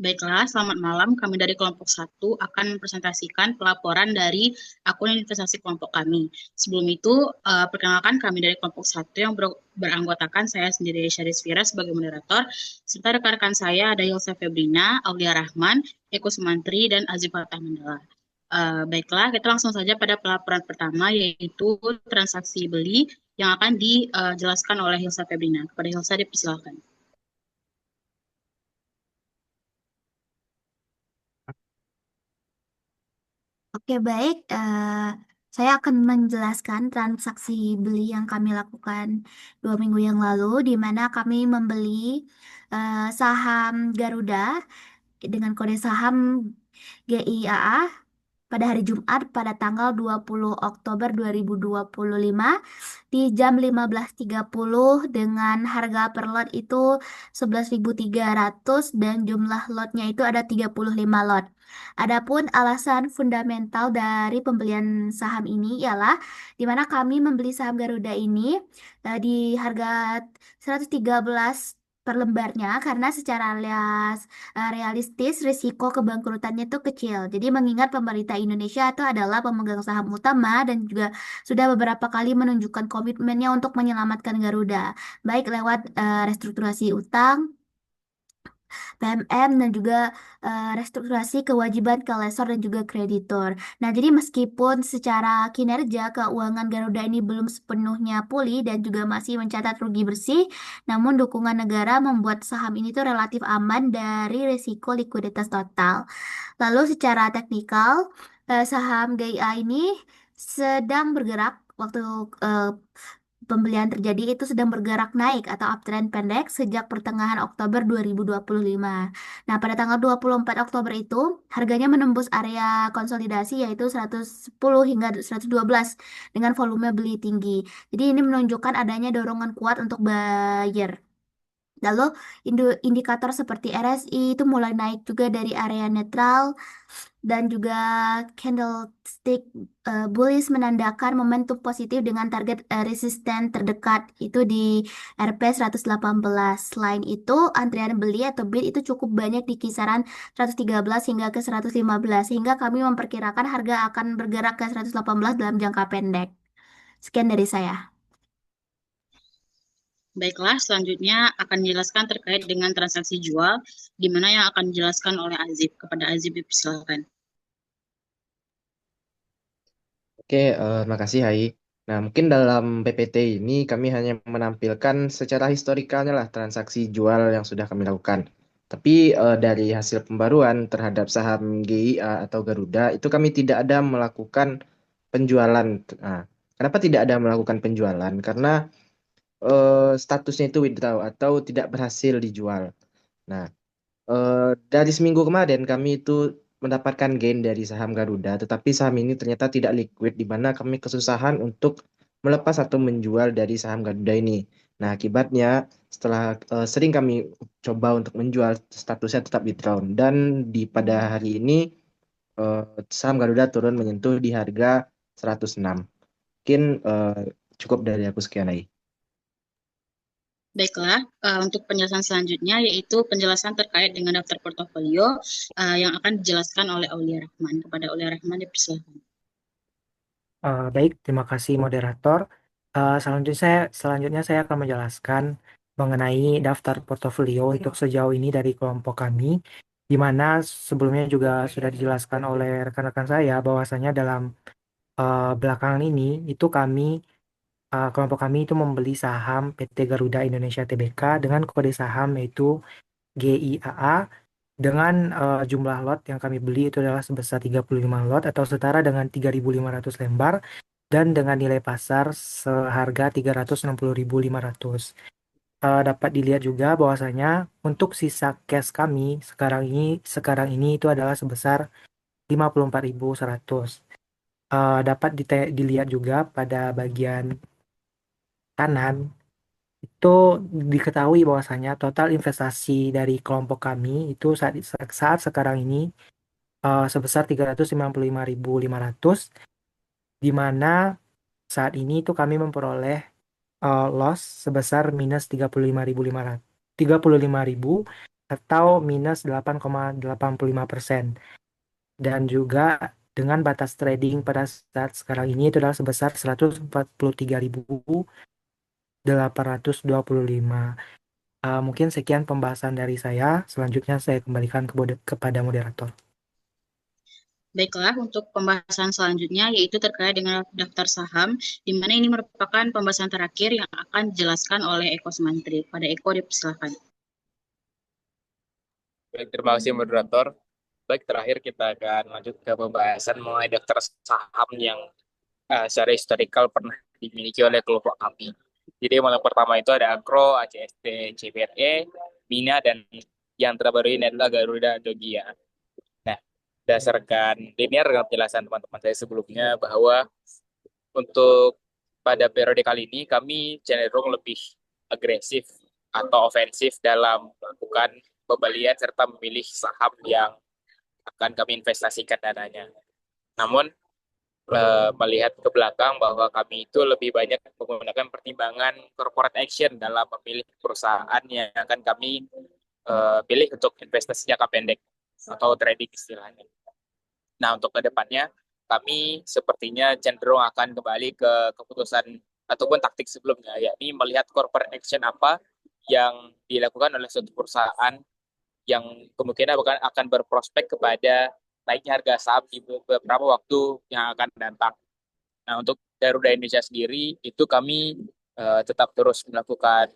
Baiklah, selamat malam. Kami dari kelompok satu akan mempresentasikan pelaporan dari akun investasi kelompok kami. Sebelum itu, perkenalkan kami dari kelompok satu yang beranggotakan saya sendiri, Syarifira, sebagai moderator, serta rekan-rekan saya ada Yelsa Febrina, Aulia Rahman, Eko Sumantri, dan Azif Fatah Mandala. Baiklah, kita langsung saja pada pelaporan pertama, yaitu transaksi beli yang akan dijelaskan oleh Hilsa Febrina. Kepada Hilsa, dipersilakan. Oke, baik. Saya akan menjelaskan transaksi beli yang kami lakukan 2 minggu yang lalu, di mana kami membeli saham Garuda dengan kode saham GIAA pada hari Jumat pada tanggal 20 Oktober 2025 di jam 15.30 dengan harga per lot itu 11.300 dan jumlah lotnya itu ada 35 lot. Adapun alasan fundamental dari pembelian saham ini ialah di mana kami membeli saham Garuda ini di harga 113 per lembarnya karena secara realistis risiko kebangkrutannya itu kecil. Jadi mengingat pemerintah Indonesia itu adalah pemegang saham utama dan juga sudah beberapa kali menunjukkan komitmennya untuk menyelamatkan Garuda, baik lewat restrukturasi utang, PMM, dan juga restrukturasi kewajiban ke lessor dan juga kreditor. Nah, jadi meskipun secara kinerja keuangan Garuda ini belum sepenuhnya pulih dan juga masih mencatat rugi bersih, namun dukungan negara membuat saham ini tuh relatif aman dari risiko likuiditas total. Lalu secara teknikal, saham GIA ini sedang bergerak waktu eh, pembelian terjadi itu sedang bergerak naik atau uptrend pendek sejak pertengahan Oktober 2025. Nah, pada tanggal 24 Oktober itu harganya menembus area konsolidasi yaitu 110 hingga 112 dengan volume beli tinggi. Jadi ini menunjukkan adanya dorongan kuat untuk buyer. Lalu indikator seperti RSI itu mulai naik juga dari area netral dan juga candlestick bullish menandakan momentum positif dengan target resisten terdekat itu di RP 118. Selain itu, antrian beli atau bid itu cukup banyak di kisaran 113 hingga ke 115 sehingga kami memperkirakan harga akan bergerak ke 118 dalam jangka pendek. Sekian dari saya. Baiklah, selanjutnya akan dijelaskan terkait dengan transaksi jual, di mana yang akan dijelaskan oleh Azib. Kepada Azib, dipersilakan. Oke, makasih Hai. Nah, mungkin dalam PPT ini kami hanya menampilkan secara historikalnya lah transaksi jual yang sudah kami lakukan. Tapi dari hasil pembaruan terhadap saham GIA atau Garuda itu kami tidak ada melakukan penjualan. Nah, kenapa tidak ada melakukan penjualan? Karena statusnya itu withdraw atau tidak berhasil dijual. Nah, dari seminggu kemarin kami itu mendapatkan gain dari saham Garuda, tetapi saham ini ternyata tidak liquid, di mana kami kesusahan untuk melepas atau menjual dari saham Garuda ini. Nah, akibatnya setelah sering kami coba untuk menjual, statusnya tetap withdrawn. Dan pada hari ini eh, saham Garuda turun menyentuh di harga 106. Mungkin cukup dari aku sekian lagi. Baiklah, untuk penjelasan selanjutnya yaitu penjelasan terkait dengan daftar portofolio yang akan dijelaskan oleh Aulia Rahman. Kepada Aulia Rahman, dipersilakan. Baik, terima kasih moderator. Selanjutnya saya akan menjelaskan mengenai daftar portofolio untuk sejauh ini dari kelompok kami, di mana sebelumnya juga sudah dijelaskan oleh rekan-rekan saya bahwasanya dalam belakangan ini itu kelompok kami itu membeli saham PT Garuda Indonesia Tbk dengan kode saham yaitu GIAA dengan jumlah lot yang kami beli itu adalah sebesar 35 lot atau setara dengan 3.500 lembar dan dengan nilai pasar seharga 360.500. Dapat dilihat juga bahwasanya untuk sisa cash kami sekarang ini itu adalah sebesar 54.100. Dapat dilihat juga pada bagian kanan itu diketahui bahwasanya total investasi dari kelompok kami itu saat sekarang ini sebesar 395.500, di mana saat ini itu kami memperoleh loss sebesar minus 35.500 35.000 atau minus 8,85%. Dan juga dengan batas trading pada saat sekarang ini itu adalah sebesar 143.825. Mungkin sekian pembahasan dari saya. Selanjutnya saya kembalikan kepada moderator. Baiklah, untuk pembahasan selanjutnya yaitu terkait dengan daftar saham, di mana ini merupakan pembahasan terakhir yang akan dijelaskan oleh Eko Sumantri. Pada Eko, dipersilakan. Baik, terima kasih moderator. Baik, terakhir kita akan lanjut ke pembahasan mengenai daftar saham yang secara historikal pernah dimiliki oleh kelompok kami. Jadi yang pertama itu ada Akro, ACST, CBRE, Mina, dan yang terbaru ini adalah Garuda Dogia. Nah, berdasarkan linear dengan penjelasan teman-teman saya sebelumnya bahwa untuk pada periode kali ini kami cenderung lebih agresif atau ofensif dalam melakukan pembelian serta memilih saham yang akan kami investasikan dananya. Namun melihat ke belakang bahwa kami itu lebih banyak menggunakan pertimbangan corporate action dalam memilih perusahaan yang akan kami pilih untuk investasi jangka pendek atau trading istilahnya. Nah, untuk kedepannya kami sepertinya cenderung akan kembali ke keputusan ataupun taktik sebelumnya, yakni melihat corporate action apa yang dilakukan oleh suatu perusahaan yang kemungkinan akan berprospek kepada naiknya harga saham di beberapa waktu yang akan datang. Nah, untuk Garuda Indonesia sendiri itu kami tetap terus melakukan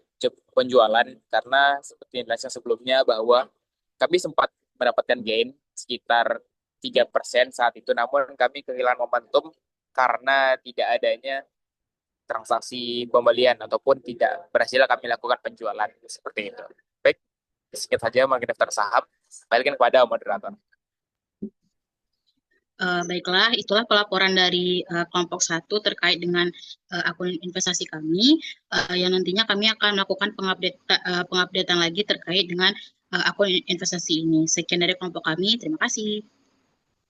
penjualan karena seperti yang dijelaskan sebelumnya bahwa kami sempat mendapatkan gain sekitar 3% saat itu, namun kami kehilangan momentum karena tidak adanya transaksi pembelian ataupun tidak berhasil kami lakukan penjualan seperti itu. Baik, sedikit saja mengenai daftar saham. Balikin kepada moderator. Baiklah, itulah pelaporan dari kelompok 1 terkait dengan akun investasi kami, yang nantinya kami akan melakukan pengupdatean lagi terkait dengan akun investasi ini. Sekian dari kelompok kami, terima kasih.